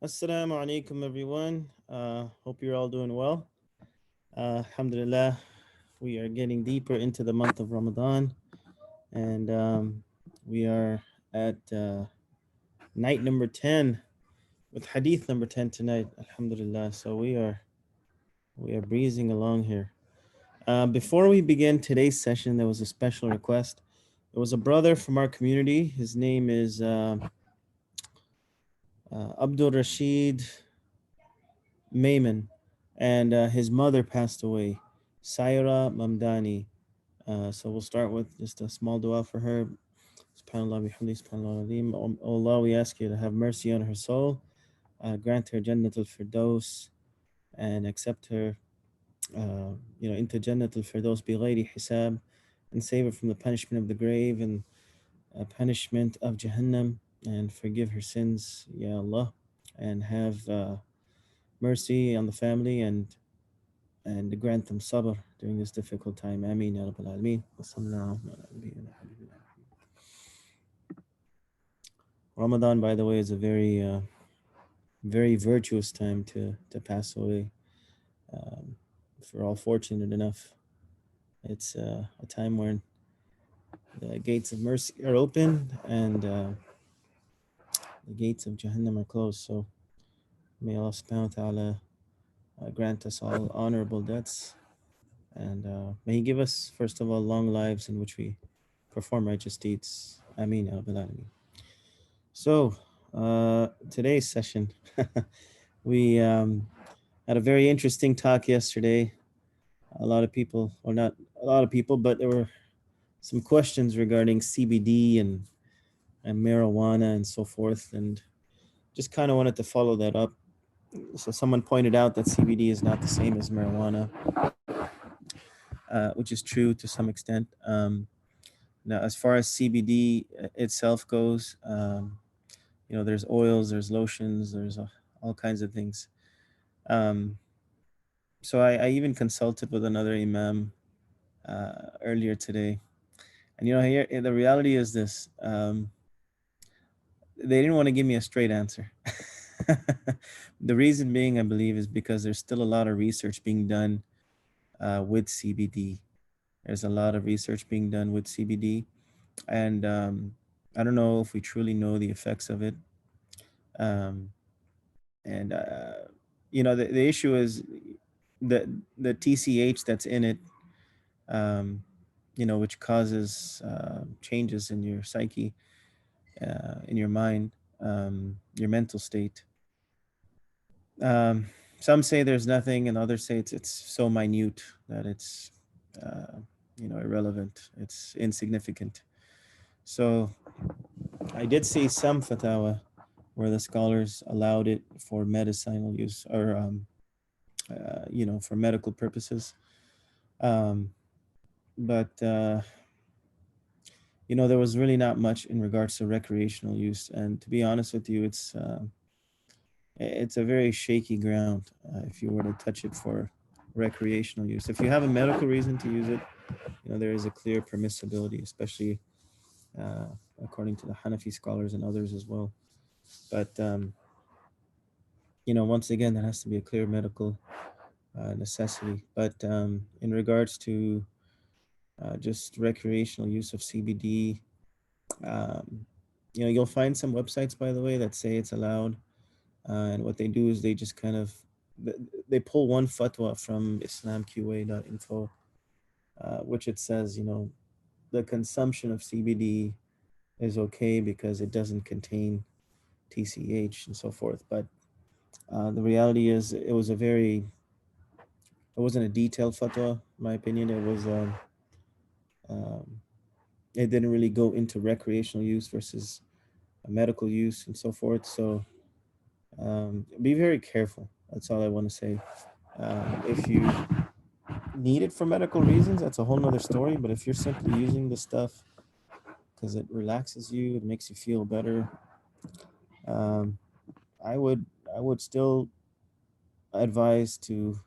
Assalamu alaikum, everyone. Hope you're all doing well. Alhamdulillah, we are getting deeper into the month of Ramadan, and we are at night number 10 with hadith number 10 tonight. Alhamdulillah. So we are breezing along here. Before we begin today's session, there was a special request. It was a brother from our community. His name is Abdul Rashid Mayman, and his mother passed away, Saira Mamdani. So we'll start with just a small dua for her. SubhanAllah bihamdi, SubhanAllah al-Azim. O Allah, we ask you to have mercy on her soul, grant her Jannat al-Firdaus, and accept her, into Jannat al-Firdaus bighayri hisab, and save her from the punishment of the grave and punishment of Jahannam, and forgive her sins, Ya Allah, and have mercy on the family and grant them sabr during this difficult time. Ameen, Ya Rabbal Alameen. Wa sallallahu ala nabiyyina habibina. Ramadan, by the way, is a very virtuous time to pass away. Um, if we're all fortunate enough, it's a time when the gates of mercy are open and the gates of Jahannam are closed. So may Allah subhanahu wa ta'ala grant us all honorable deaths, and may He give us, first of all, long lives in which we perform righteous deeds. Ameen, Ya Rabbal Alameen. So, today's session, we had a very interesting talk yesterday. A lot of people, or not a lot of people, but there were some questions regarding CBD and marijuana and so forth, and just kind of wanted to follow that up. So, someone pointed out that CBD is not the same as marijuana, which is true to some extent. Now, as far as CBD itself goes, there's oils, there's lotions, there's all kinds of things. Um, so I even consulted with another imam earlier today, and here the reality is this: they didn't want to give me a straight answer. The reason being, I believe, is because there's still a lot of research being done with CBD. There's a lot of research being done with CBD, and I don't know if we truly know the effects of it. Um, and the issue is the TCH that's in it, which causes changes in your psyche, in your mind, your mental state. Some say there's nothing, and others say it's so minute that it's uh, irrelevant. It's insignificant. So I did see some fatwa where the scholars allowed it for medicinal use, or for medical purposes. Um, but there was really not much in regards to recreational use, and to be honest with you, it's a very shaky ground if you were to touch it for recreational use. If you have a medical reason to use it, there is a clear permissibility, especially uh, according to the Hanafi scholars and others as well. But once again, that has to be a clear medical necessity. But in regards to just recreational use of CBD, um, you'll find some websites, by the way, that say it's allowed. And what they do is they just kind of they pull one fatwa from islamqa.info, which it says, the consumption of CBD is okay because it doesn't contain TCH and so forth. But the reality is, it wasn't a detailed fatwa, in my opinion. Um, it didn't really go into recreational use versus medical use and so forth. So be very careful. That's all I want to say. If you need it for medical reasons, that's a whole nother story. But if you're simply using the stuff because it relaxes you, it makes you feel better, um, I would I would still advise to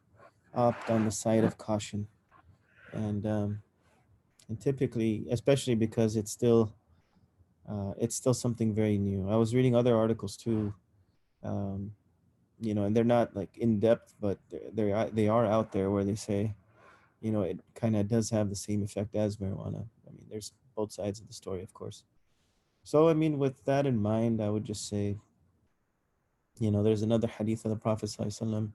opt on the side of caution. And typically, especially because it's still something very new. I was reading other articles too, And they're not like in depth, but they are out there where they say, it kind of does have the same effect as marijuana. I mean, there's both sides of the story, of course. So, I mean, with that in mind, I would just say, there's another hadith of the Prophet ﷺ,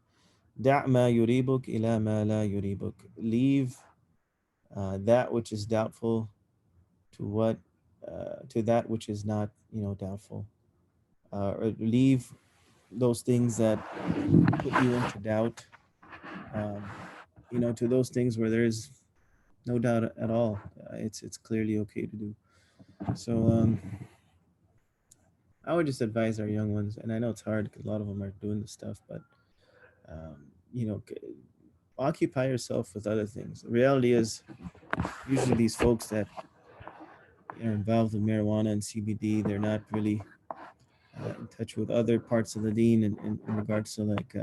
دع ما يريبك إلى ما لا يريبك. Leave that which is doubtful to that which is not, doubtful. Or leave those things that put you into doubt, um, to those things where there is no doubt at all. It's clearly okay to do. So I would just advise our young ones, and I know it's hard because a lot of them are doing this stuff, but um, you know, c- occupy yourself with other things. The reality is, usually these folks that are involved with marijuana and CBD, they're not really in touch with other parts of the deen in regards to like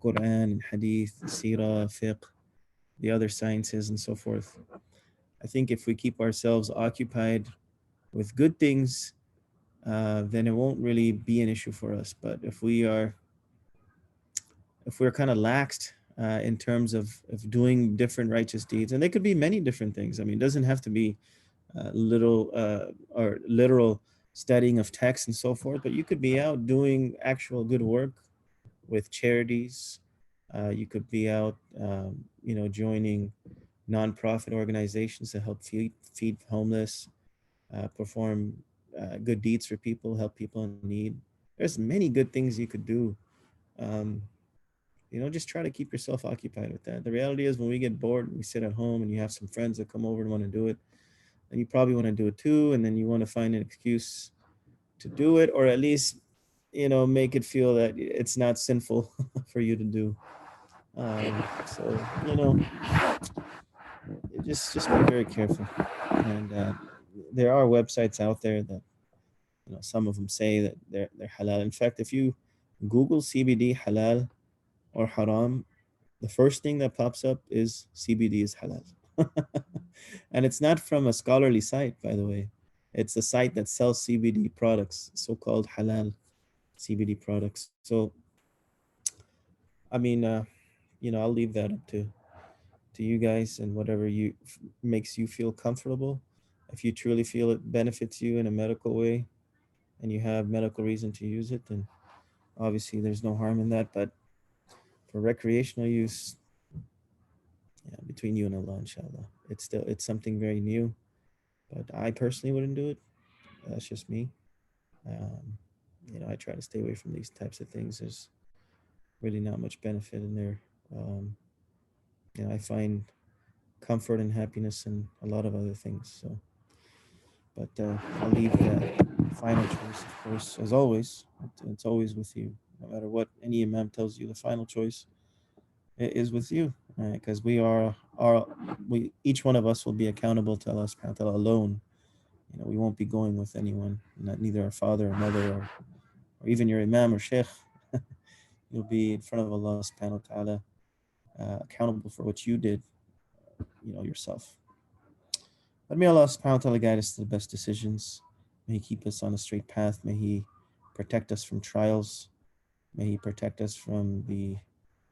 Quran and Hadith, Sirah, Fiqh, the other sciences, and so forth. I think if we keep ourselves occupied with good things, then it won't really be an issue for us. But if we're kind of laxed in terms of doing different righteous deeds, and they could be many different things. I mean, it doesn't have to be little or literal studying of text and so forth, but you could be out doing actual good work with charities. You could be out, joining nonprofit organizations to help feed homeless, perform good deeds for people, help people in need. There's many good things you could do. Um, just try to keep yourself occupied with that. The reality is, when we get bored and we sit at home and you have some friends that come over and want to do it, and you probably want to do it too, and then you want to find an excuse to do it, or at least, make it feel that it's not sinful for you to do. So, just be very careful. And there are websites out there that, some of them say that they're halal. In fact, if you Google CBD halal or haram, the first thing that pops up is CBD is halal. And it's not from a scholarly site, by the way. It's a site that sells CBD products, so-called halal CBD products. So, I mean, I'll leave that up to you guys, and whatever makes you feel comfortable. If you truly feel it benefits you in a medical way, and you have medical reason to use it, then obviously there's no harm in that. But for recreational use, yeah, between you and Allah, inshallah, it's something very new. But I personally wouldn't do it. That's just me. Um, I try to stay away from these types of things. There's really not much benefit in there. Um, I find comfort and happiness in a lot of other things. So, but I'll leave that final choice, of course, as always. It's always with you. No matter what any imam tells you, the final choice is with you, because we each one of us will be accountable to Allah subhanahu wa ta'ala alone. We won't be going with anyone, not neither our father or mother, or even your imam or sheikh. You'll be in front of Allah subhanahu wa ta'ala, accountable for what you did, yourself. But may Allah subhanahu wa ta'ala guide us to the best decisions. May He keep us on a straight path. May He protect us from trials. May He protect us from the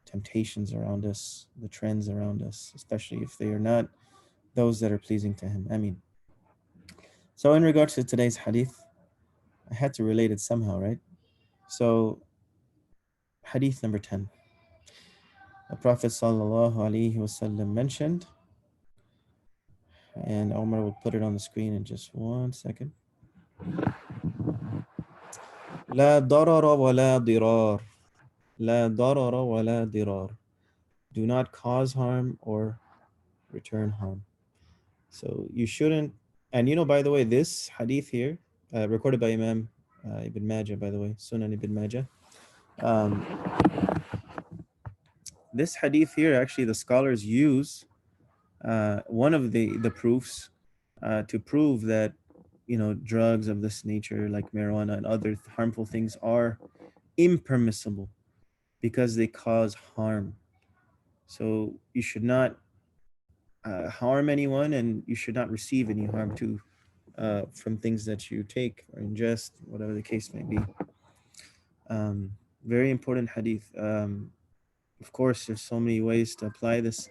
temptations around us, the trends around us, especially if they are not those that are pleasing to Him. I mean, so in regards to today's hadith, I had to relate it somehow, right? So, hadith number 10. The Prophet sallallahu alaihi wasallam mentioned, and Omar will put it on the screen in just 1 second. لا ضرر ولا ضرار. لا ضرر ولا ضرار. Do not cause harm or return harm. So you shouldn't. And by the way, this hadith here, recorded by Imam Ibn Majah, by the way, Sunan Ibn Majah. Um, this hadith here, actually, the scholars use one of the proofs to prove that drugs of this nature, like marijuana and other harmful things, are impermissible because they cause harm. So you should not harm anyone, and you should not receive any harm too from things that you take or ingest, whatever the case may be. Um, Very important hadith. Of course, there's so many ways to apply this.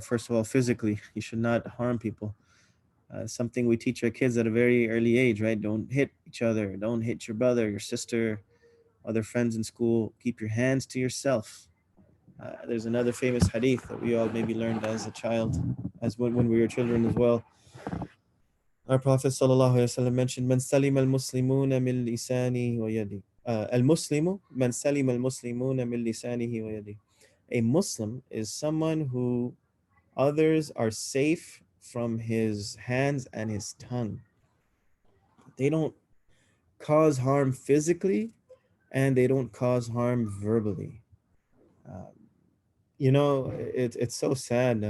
First of all, physically, you should not harm people. Something we teach our kids at a very early age, right? Don't hit each other. Don't hit your brother, your sister, other friends in school. Keep your hands to yourself. There's another famous hadith that we all maybe learned as a child, as when we were children as well. Our Prophet ﷺ mentioned, "Man salim al Muslimuna min lisani wa yadi." Al Muslimu man salim al Muslimuna min lisanihi wa yadi. A Muslim is someone who others are safe from his hands and his tongue. They don't cause harm physically, and they don't cause harm verbally. Um, it's so sad.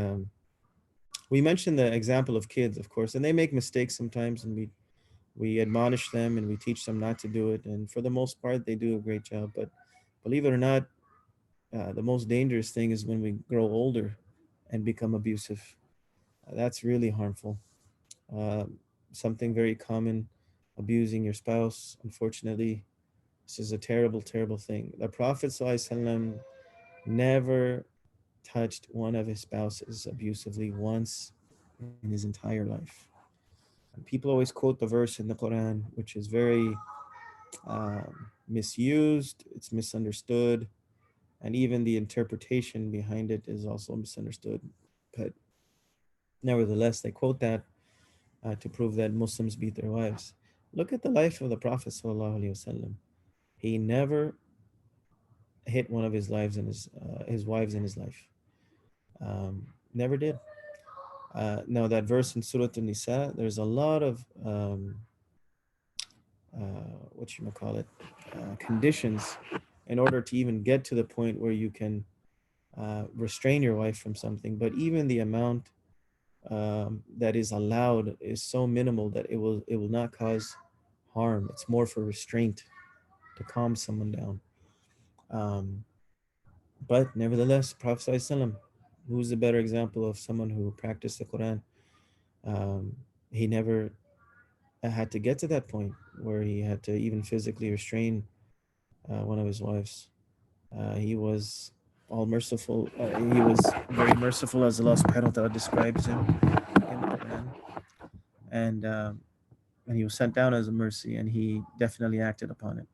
We mentioned the example of kids, of course, and they make mistakes sometimes, and we admonish them and we teach them not to do it. And for the most part, they do a great job. But believe it or not, the most dangerous thing is when we grow older and become abusive. That's really harmful. Uh, Something very common, abusing your spouse. Unfortunately, this is a terrible, terrible thing. The Prophet ﷺ never touched one of his spouses abusively once in his entire life. And people always quote the verse in the Quran, which is very misused, it's misunderstood, and even the interpretation behind it is also misunderstood. But nevertheless, they quote that to prove that Muslims beat their wives. Look at the life of the Prophet ﷺ. He never hit one of his wives in his life. Never did. Now that verse in Surah An-Nisa, there's a lot of what you might call it, conditions in order to even get to the point where you can restrain your wife from something. But even the amount that is allowed is so minimal that it will not cause harm. It's more for restraint to calm someone down. Um, but nevertheless, Prophet ﷺ, who's a better example of someone who practiced the Quran? Um, he never had to get to that point where he had to even physically restrain one of his wives. He was all merciful. He was very merciful, as Allah Subhanahu wa Taala describes him in the Quran, and and he was sent down as a mercy, and he definitely acted upon it.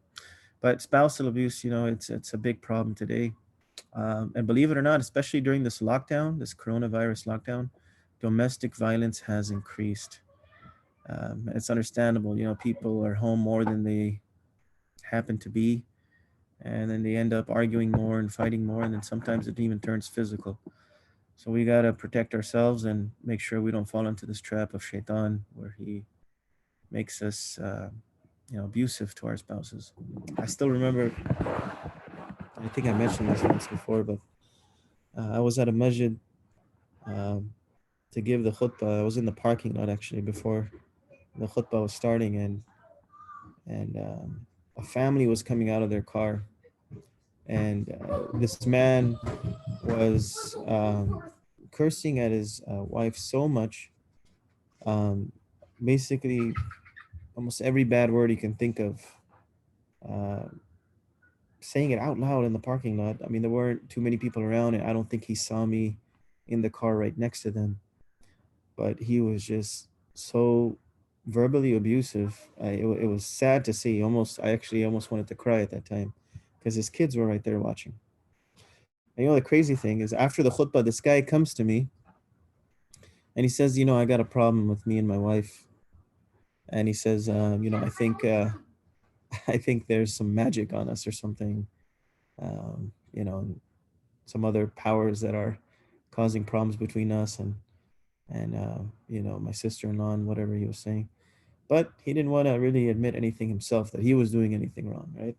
But spousal abuse, it's a big problem today, and believe it or not, especially during this lockdown, this coronavirus lockdown, domestic violence has increased. It's understandable, people are home more than they happen to be, and then they end up arguing more and fighting more, and then sometimes it even turns physical. So we gotta protect ourselves and make sure we don't fall into this trap of shaitan, where he makes us, abusive to our spouses. I still remember. I think I mentioned this once before, but I was at a masjid um, to give the khutbah. I was in the parking lot actually before the khutbah was starting, and a family was coming out of their car, and this man was cursing at his wife so much, um, basically almost every bad word he can think of, uh, saying it out loud in the parking lot. I mean, there weren't too many people around, and I don't think he saw me in the car right next to them. But he was just so verbally abusive. It was sad to see. I actually almost wanted to cry at that time because his kids were right there watching. And the crazy thing is, after the khutbah, this guy comes to me and he says, I got a problem with me and my wife. And he says, I think I think there's some magic on us or something, and some other powers that are causing problems between us and my sister-in-law and whatever he was saying. But he didn't want to really admit anything himself, that he was doing anything wrong, right?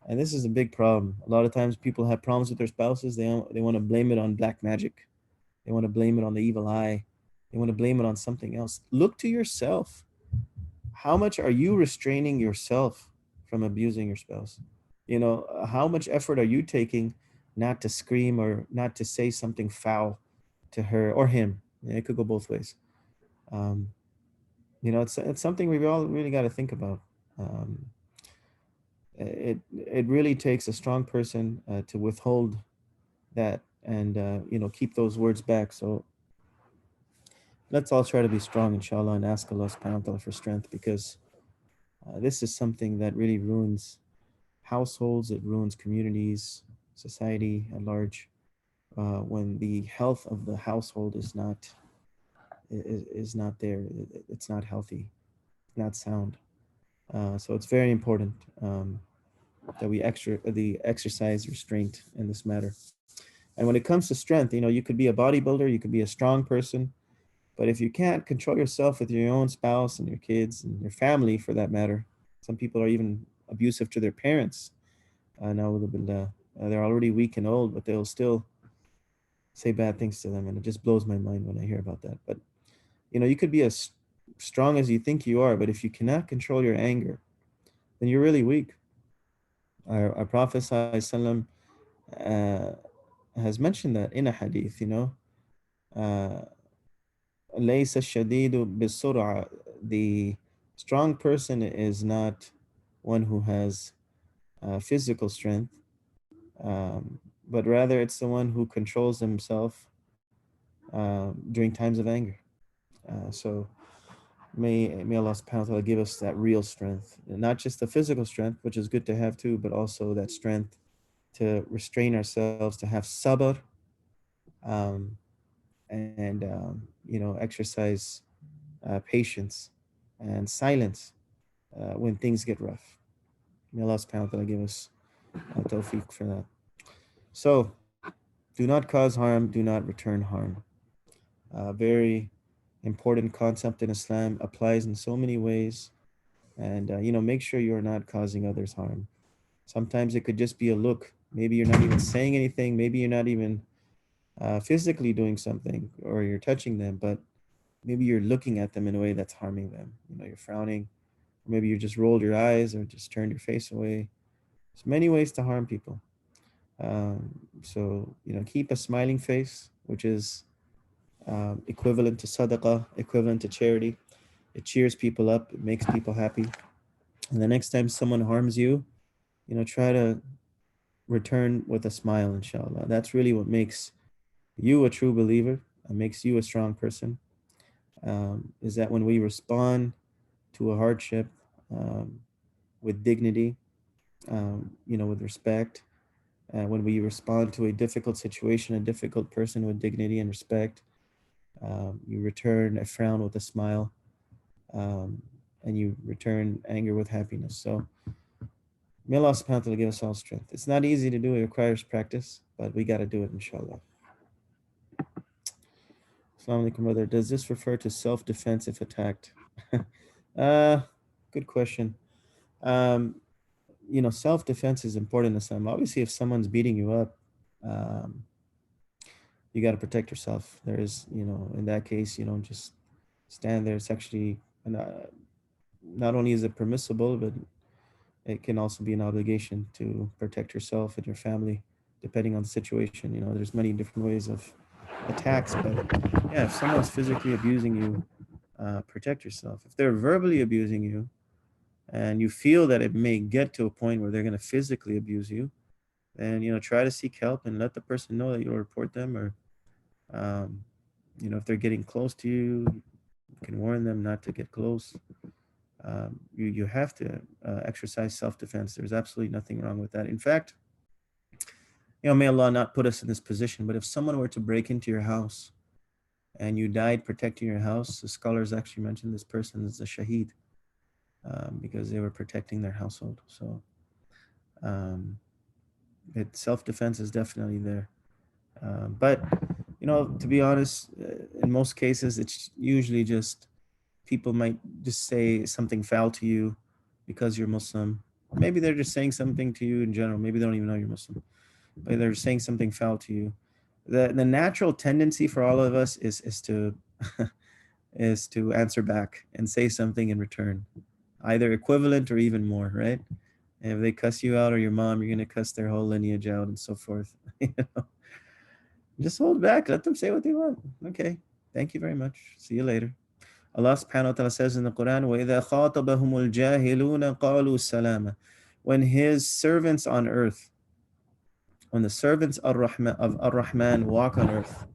And this is a big problem. A lot of times people have problems with their spouses. They want to blame it on black magic. They want to blame it on the evil eye. They want to blame it on something else. Look to yourself. How much are you restraining yourself from abusing your spouse? How much effort are you taking not to scream or not to say something foul to her or him? It could go both ways. It's something we all really got to think about. Um, it really takes a strong person to withhold that and keep those words back. So let's all try to be strong, inshallah, and ask Allah subhanahu wa ta'ala for strength, because this is something that really ruins households, it ruins communities, society at large. When the health of the household is not there, it's not healthy, not sound. So it's very important that we exercise restraint in this matter. And when it comes to strength, you could be a bodybuilder, you could be a strong person, but if you can't control yourself with your own spouse and your kids and your family, for that matter, some people are even abusive to their parents. Na'udhu billah. They're already weak and old, but they'll still say bad things to them, and it just blows my mind when I hear about that. But you could be as strong as you think you are, but if you cannot control your anger, then you're really weak. Our Prophet ﷺ, uh, has mentioned that in a hadith, uh, لَيْسَ الشَّدِيدُ بِالسُّرْعَةِ. The strong person is not one who has physical strength, but rather it's the one who controls himself during times of anger. So may Allah subhanahu wa ta'ala give us that real strength, and not just the physical strength, which is good to have too, but also that strength to restrain ourselves, to have sabr, um, and exercise patience and silence when things get rough. May Allah subhanahu wa ta'ala give us tawfiq for that. So, do not cause harm, do not return harm. Very important concept in Islam, applies in so many ways. And, make sure you're not causing others harm. Sometimes it could just be a look. Maybe you're not even saying anything. Maybe you're not even physically doing something, or you're touching them, but maybe you're looking at them in a way that's harming them. You're frowning, or maybe you just rolled your eyes or just turned your face away. There's many ways to harm people. So, keep a smiling face, which is equivalent to sadaqah, equivalent to charity. It cheers people up, it makes people happy. And the next time someone harms you, try to return with a smile, inshallah. That's really what makes you a true believer, makes you a strong person. Is that when we respond to a hardship um, with dignity, with respect, when we respond to a difficult situation, a difficult person with dignity and respect, you return a frown with a smile, um, and you return anger with happiness. So may Allah subhanahu wa ta'ala give us all strength. It's not easy to do, it requires practice, but we got to do it, inshallah. Assalamu alaikum, brother. Does this refer to self-defense if attacked? uh, Good question. Um, self-defense is important in Islam. Obviously, if someone's beating you up, um, you got to protect yourself. There is, in that case, you don't just stand there. It's actually, not only is it permissible, but it can also be an obligation to protect yourself and your family, depending on the situation. There's many different ways of attacks, but yeah, if someone's physically abusing you, protect yourself. If they're verbally abusing you, and you feel that it may get to a point where they're going to physically abuse you, then try to seek help and let the person know that you'll report them, or um, if they're getting close to you, you can warn them not to get close. You have to exercise self-defense. There's absolutely nothing wrong with that. In fact, may Allah not put us in this position, but if someone were to break into your house and you died protecting your house, the scholars actually mentioned this person is a shaheed, because they were protecting their household. So um, self-defense is definitely there. But, to be honest, in most cases, it's usually just people might just say something foul to you because you're Muslim. Maybe they're just saying something to you in general. Maybe they don't even know you're Muslim, but they're saying something foul to you. The natural tendency for all of us is to is to answer back and say something in return, either equivalent or even more, right? And if they cuss you out, or your mom, you're gonna cuss their whole lineage out and so forth. Just hold back. Let them say what they want. Okay. Thank you very much. See you later. Allah subhanahu wa ta'ala says in the Quran, وَإِذَا خَاطَبَهُمُ الْجَاهِلُونَ قَالُوا سَلَامًا. when his servants on earth, when the servants of Ar-Rahman walk on earth,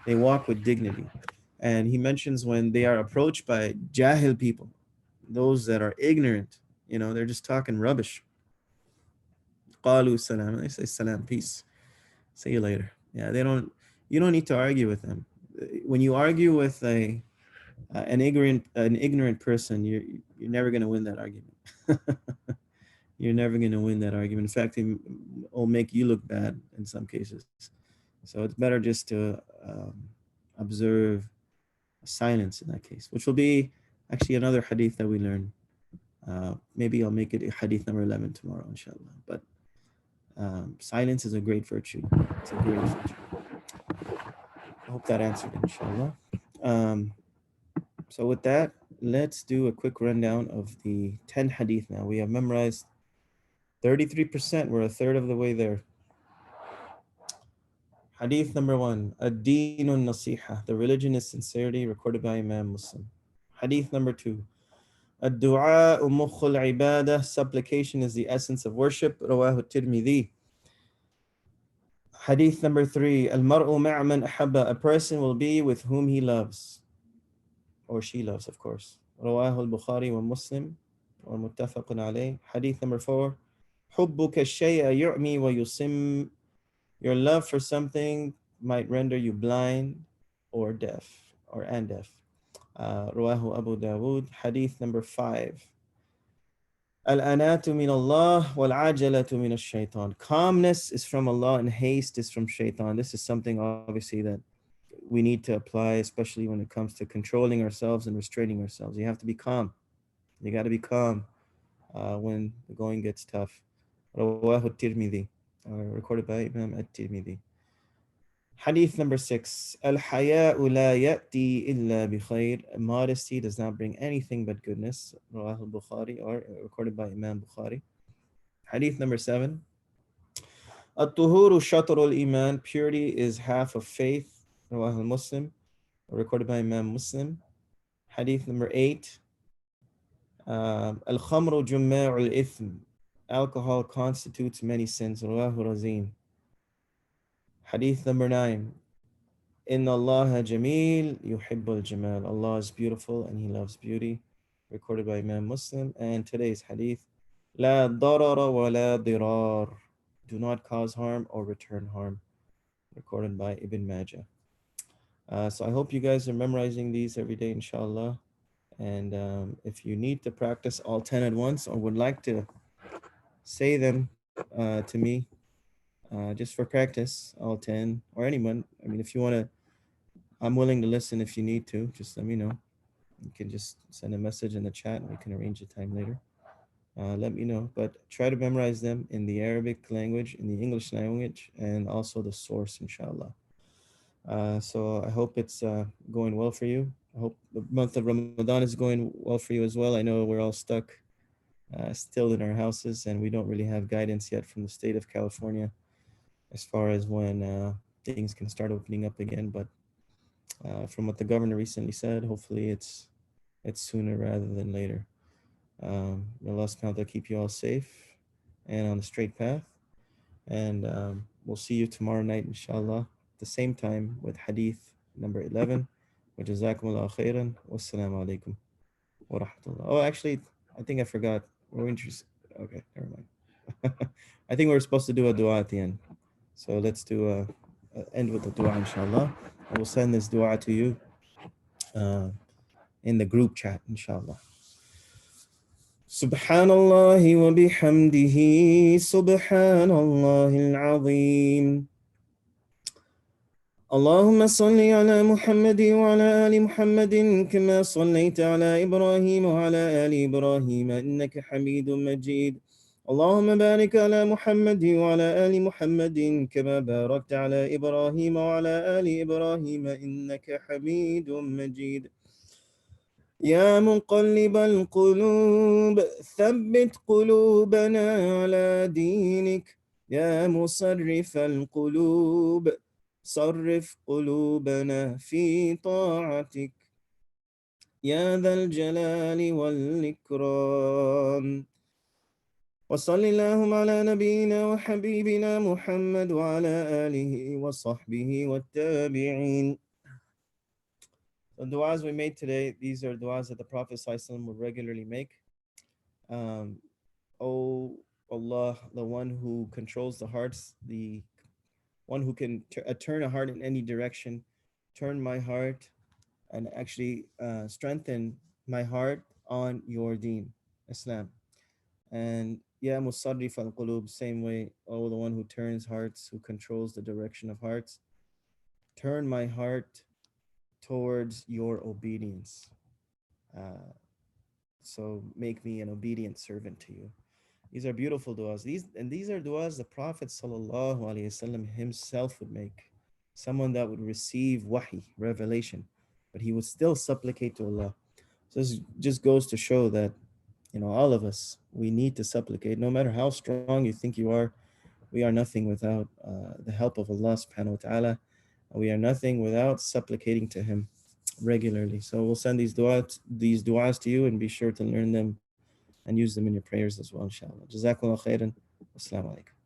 they walk with dignity. And he mentions when they are approached by jahil people, those that are ignorant, they're just talking rubbish. Qalu salam. They say salam, peace. See you later. Yeah, you don't need to argue with them. When you argue with an ignorant person, you're never going to win that argument. You're never going to win that argument. In fact, it'll make you look bad in some cases. So it's better just to observe silence in that case, which will be actually another hadith that we learn. Maybe I'll make it hadith number 11 tomorrow, inshallah. But silence is a great virtue. It's a great virtue. I hope that answered, inshallah. Um, so with that, let's do a quick rundown of the 10 hadith now. We have memorized 33%. We're a third of the way there. Hadith number 1, Ad-Deenun Nasiha. The religion is sincerity, recorded by Imam Muslim. Hadith number 2, Ad-Du'a Mukhul Ibadah. Supplication is the essence of worship. Rawahu Tirmidhi. Hadith number 3, Al-Mar'u Ma'man Ahabba. A person will be with whom he loves, or she loves, of course. Rawahu al-Bukhari wa Muslim, or muttafaqun alayh. Hadith number 4, Hubbuka shay'a yu'mi wa yusim. Your love for something might render you blind or deaf, and deaf. Rawahu Abu Dawood. Hadith number 5, Al-anatu min Allah wal-ajalatu min ash-shaytan. Calmness is from Allah and haste is from shaitan. This is something obviously that we need to apply, especially when it comes to controlling ourselves and restraining ourselves. You have to be calm. You got to be calm when the going gets tough. Rawahu Tirmidhi, recorded by Imam at-Tirmidhi. Hadith number 6, Al-haya'u la ya'ti illa bi khair. Modesty does not bring anything but goodness. Rawahu al-Bukhari, or recorded by Imam Bukhari. Hadith number 7, At-tuhuru shatrul iman. Purity is half of faith. Rawahu al-Muslim, recorded by Imam Muslim. Hadith number 8, Al-khamru jumma'ul ithm. Alcohol constitutes many sins. Rawahu Razin. Hadith number 9, Inna Allah jameel yuhibbul jamal. Allah is beautiful and He loves beauty. Recorded by Imam Muslim. And today's hadith, La darara wa la dirar. Do not cause harm or return harm. Recorded by Ibn Majah. So I hope you guys are memorizing these every day, inshallah. And if you need to practice all 10 at once or would like to say them to me just for practice, all 10, or anyone. I mean, if you want to, I'm willing to listen if you need to. Just let me know. You can just send a message in the chat and we can arrange a time later. Let me know. But try to memorize them in the Arabic language, in the English language, and also the source, inshallah. So I hope it's going well for you. I hope the month of Ramadan is going well for you as well. I know we're all stuck still in our houses and we don't really have guidance yet from the state of California as far as when things can start opening up again. But from what the governor recently said, hopefully it's sooner rather than later. May Allah subhanahu wa ta'ala keep you all safe and on the straight path. And we'll see you tomorrow night, inshallah, at the same time with hadith number 11. Wa jazakumullahu khairan. Wassalamu alaikum wa rahmatullah. Oh, actually, I think I forgot. We're interested. Okay, never mind. I think we're supposed to do a dua at the end. So let's do end with the dua, inshallah. I will send this dua to you in the group chat, inshallah. Subhanallah wa bihamdihi, subhanallah al-azim. اللهم صل على محمد وعلى آل محمد كما صليت على إبراهيم وعلى آل إبراهيم إنك حميد مجيد. اللهم بارك على محمد وعلى آل محمد كما باركت على إبراهيم وعلى آل إبراهيم إنك حميد مجيد. يا مقلب القلوب ثبت قلوبنا على دينك. يا مصرف القلوب صرف قلوبنا في طاعتك. يا ذا الجلال والإكرام. وصل اللهم على نبينا وحبيبنا محمد وعلى آله وصحبه والتابعين. The du'as we made today, these are du'as that the Prophet ﷺ would regularly make. Um, O Allah, the one who controls the hearts, the one who can turn a heart in any direction, turn my heart and actually strengthen my heart on your deen, Islam. And Ya Musarrif al Qulub, same way, oh, the one who turns hearts, who controls the direction of hearts, turn my heart towards your obedience. Uh, so make me an obedient servant to you. These are beautiful du'as. These are du'as the Prophet sallallahu alaihi wasallam himself would make. Someone that would receive wahi, revelation, but he would still supplicate to Allah. So this just goes to show that, all of us, we need to supplicate. No matter how strong you think you are, we are nothing without the help of Allah subhanahu wa ta'ala. We are nothing without supplicating to Him regularly. So we'll send these du'as to you, and be sure to learn them and use them in your prayers as well, inshallah. Jazakallah khairan. Assalamu alaikum.